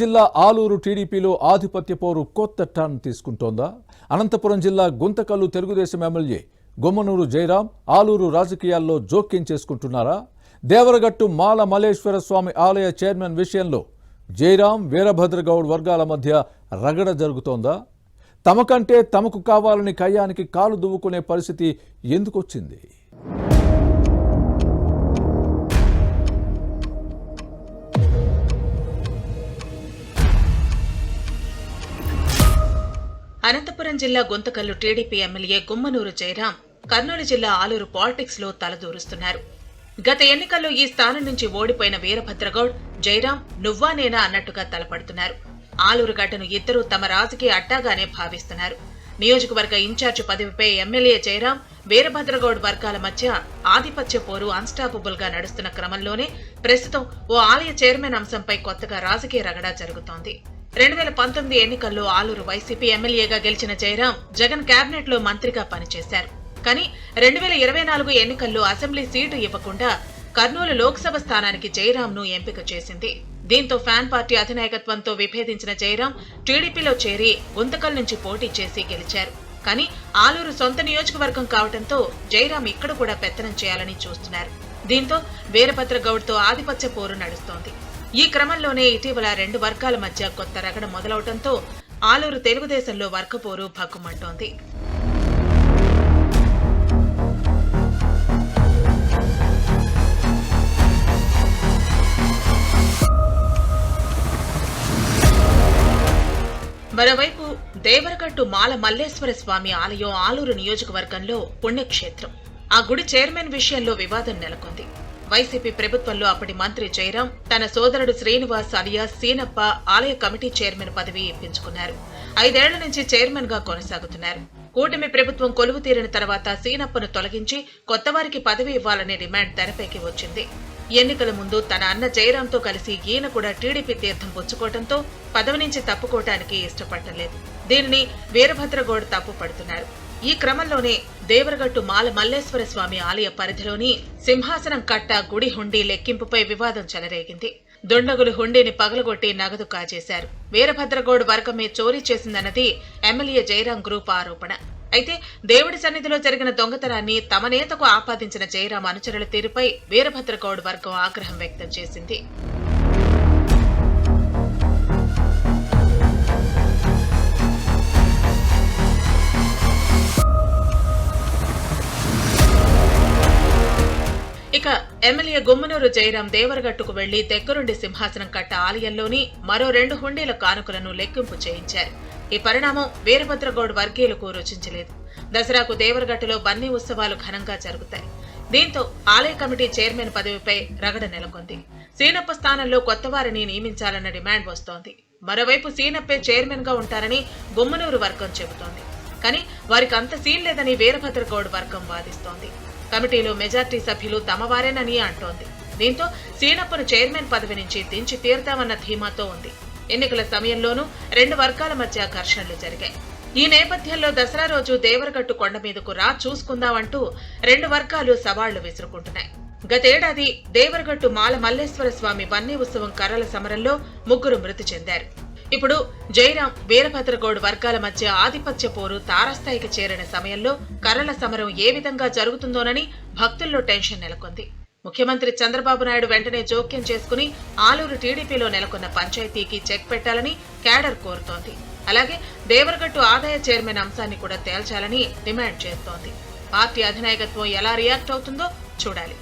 జిల్లా ఆలూరు టీడీపీలో ఆధిపత్య పోరు కొత్త టర్న్ తీసుకుంటోందా? అనంతపురం జిల్లా గుంతకల్లు తెలుగుదేశం ఎమ్మెల్యే గుమ్మనూరు జయరాం ఆలూరు రాజకీయాల్లో జోక్యం చేసుకుంటున్నారా? దేవరగట్టు మాల మల్లేశ్వర స్వామి ఆలయ చైర్మన్ విషయంలో జయరాం వీరభద్రగౌడ్ వర్గాల మధ్య రగడ జరుగుతోందా? తమకంటే తమకు కావాలని కయ్యానికి కాలు దువ్వుకునే పరిస్థితి ఎందుకొచ్చింది? అనంతపురం జిల్లా గుంతకల్లు టీడీపీ ఎమ్మెల్యే గుమ్మనూరు జయరాం కర్నూలు జిల్లా ఆలూరు పాలిటిక్స్ లో తలదూరుస్తున్నారు. గత ఎన్నికల్లో ఈ స్థానం నుంచి ఓడిపోయిన వీరభద్రగౌడ్ జయరాం నువ్వా నేనా అన్నట్టుగా తలపడుతున్నారు. ఆలూరు గడ్డను ఇద్దరూ తమ రాజకీయ అడ్డాగానే భావిస్తున్నారు. నియోజకవర్గ ఇన్ఛార్జి పదవిపై ఎమ్మెల్యే జయరాం వీరభద్రగౌడ్ వర్గాల మధ్య ఆధిపత్య పోరు అన్స్టాపబుల్ గా నడుస్తున్న క్రమంలోనే ప్రస్తుతం ఓ ఆలయ చైర్మన్ అంశంపై కొత్తగా రాజకీయ రగడా జరుగుతోంది. 2019 ఎన్నికల్లో ఆలూరు వైసీపీ ఎమ్మెల్యేగా గెలిచిన జయరాం జగన్ కేబినెట్ లో మంత్రిగా పనిచేశారు. కానీ 2024 ఎన్నికల్లో అసెంబ్లీ సీటు ఇవ్వకుండా కర్నూలు లోక్సభ స్థానానికి జయరాంను ఎంపిక చేసింది. దీంతో ఫ్యాన్ పార్టీ అధినాయకత్వంతో విభేదించిన జయరాం టీడీపీలో చేరి గుంతకల్ నుంచి పోటీ చేసి గెలిచారు. కానీ ఆలూరు సొంత నియోజకవర్గం కావడంతో జయరాం ఇక్కడ కూడా పెత్తనం చేయాలని చూస్తున్నారు. దీంతో వీరభద్రగౌడ్తో ఆధిపత్య పోరు నడుస్తోంది. ఈ క్రమంలోనే ఇటీవల రెండు వర్గాల మధ్య కొత్త రగడ మొదలవడంతో ఆలూరు తెలుగుదేశంలో వర్గపోరు భగ్గుమంటోంది. మరోవైపు దేవరగట్టు మాల మల్లేశ్వర స్వామి ఆలయం ఆలూరు నియోజకవర్గంలో పుణ్యక్షేత్రం. ఆ గుడి చైర్మన్ విషయంలో వివాదం నెలకొంది. వైసీపీ ప్రభుత్వంలో అప్పటి మంత్రి జయరాం తన సోదరుడు శ్రీనివాస్ అలియాస్ సీనప్ప ఆలయ కమిటీ చైర్మన్ పదవి ఇప్పించుకున్నారు. 5 ఏళ్ల నుంచి చైర్మన్ గా కొనసాగుతున్నారు. కూటమి ప్రభుత్వం కొలువు తీరిన తర్వాత సీనప్పను తొలగించి కొత్తవారికి పదవి ఇవ్వాలనే డిమాండ్ తెరపైకి వచ్చింది. ఎన్నికల ముందు తన అన్న జయరాంతో కలిసి ఈయన కూడా టీడీపీ తీర్థం పుచ్చుకోవడంతో పదవి నుంచి తప్పుకోవటానికి ఇష్టపడలేదు. దీనిని వీరభద్రగౌడ్ తప్పు పడుతున్నారు. ఈ క్రమంలోనే దేవరగట్టు మాల మల్లేశ్వర స్వామి ఆలయ పరిధిలోని సింహాసనం కట్ట గుడి హుండీ లెక్కింపుపై వివాదం చెలరేగింది. దుండగులు హుండీని పగలగొట్టి నగదు కాజేశారు. వీరభద్రగౌడ్ వర్గమే చోరీ చేసిందన్నది ఎమ్మెల్యే జయరాం గ్రూప్ ఆరోపణ. అయితే దేవుడి సన్నిధిలో జరిగిన దొంగతనాన్ని తమ నేతకు ఆపాదించిన జయరాం అనుచరుల తీరుపై వీరభద్రగౌడ్ వర్గం ఆగ్రహం వ్యక్తం చేసింది. ఇక ఎమ్మెల్యే గుమ్మనూరు జయరాం దేవరగట్టుకు వెళ్లి దగ్గరుండి సింహాసనం కట్ట ఆలయంలోని మరో 2 హుండీల కానుకలను లెక్కింపు చేయించారు. ఈ పరిణామం వీరభద్రగౌడ్ వర్గీయులకు రుచించలేదు. దసరాకు దేవరగట్టులో బన్నీ ఉత్సవాలు ఘనంగా జరుగుతాయి. దీంతో ఆలయ కమిటీ చైర్మన్ పదవిపై రగడ నెలకొంది. సీనప్ప స్థానంలో కొత్తవారిని నియమించాలన్న డిమాండ్ వస్తోంది. మరోవైపు సీనప్పే చైర్మన్ గా ఉంటారని గుమ్మనూరు వర్గం చెబుతోంది. కానీ వారికి అంత సీన్ లేదని వీరభద్రగౌడ్ వర్గం వాదిస్తోంది. కమిటీలో మెజార్టీ సభ్యులు తమవారేనని అంటోంది. దీంతో సీనప్పను చైర్మన్ పదవి నుంచి దించి తీరుతామన్న ధీమాతో ఉంది. ఎన్నికల సమయంలోనూ 2 వర్గాల మధ్య ఘర్షణలు జరిగాయి. ఈ నేపథ్యంలో దసరా రోజు దేవరగట్టు కొండ మీదకు రా చూసుకుందామంటూ 2 వర్గాలు సవాళ్లు విసురుకుంటున్నాయి. గతేడాది దేవరగట్టు మాల మల్లేశ్వర స్వామి బన్నీ ఉత్సవం కర్రల సమరంలో 3 మృతి చెందారు. ఇప్పుడు జయరాం వీరభద్రగౌడ్ వర్గాల మధ్య ఆధిపత్య పోరు తారాస్థాయికి చేరిన సమయంలో కర్రల సమరం ఏ విధంగా జరుగుతుందోనని భక్తుల్లో టెన్షన్ నెలకొంది. ముఖ్యమంత్రి చంద్రబాబు నాయుడు వెంటనే జోక్యం చేసుకుని ఆలూరు టీడీపీలో నెలకొన్న పంచాయతీకి చెక్ పెట్టాలని క్యాడర్ కోరుతోంది. అలాగే దేవరగట్టు ఆదాయ చైర్మన్ అంశాన్ని కూడా తేల్చాలని డిమాండ్ చేస్తోంది. పార్టీ అధినాయకత్వం ఎలా రియాక్ట్ అవుతుందో చూడాలి.